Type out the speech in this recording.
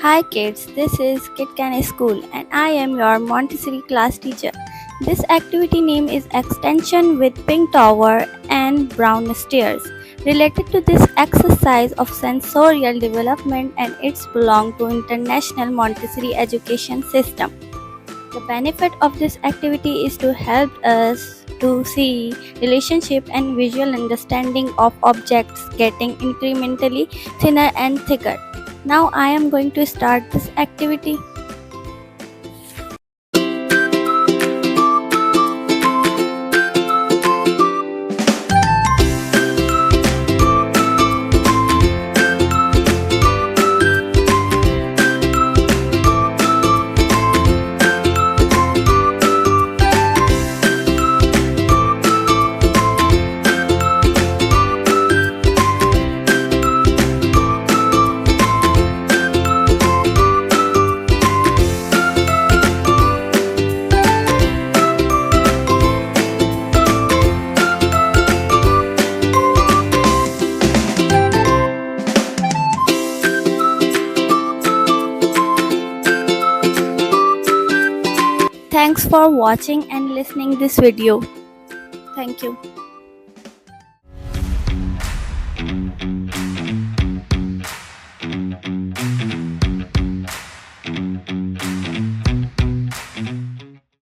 Hi kids, this is KIDKEN School and I am your Montessori class teacher. This activity name is Extension with Pink Tower and Brown Stairs. Related to this exercise of sensorial development and it's belong to International Montessori Education System. The benefit of this activity is to help us to see relationship and visual understanding of objects getting incrementally thinner and thicker. Now I am going to start this activity. Thanks for watching and listening this video. Thank you.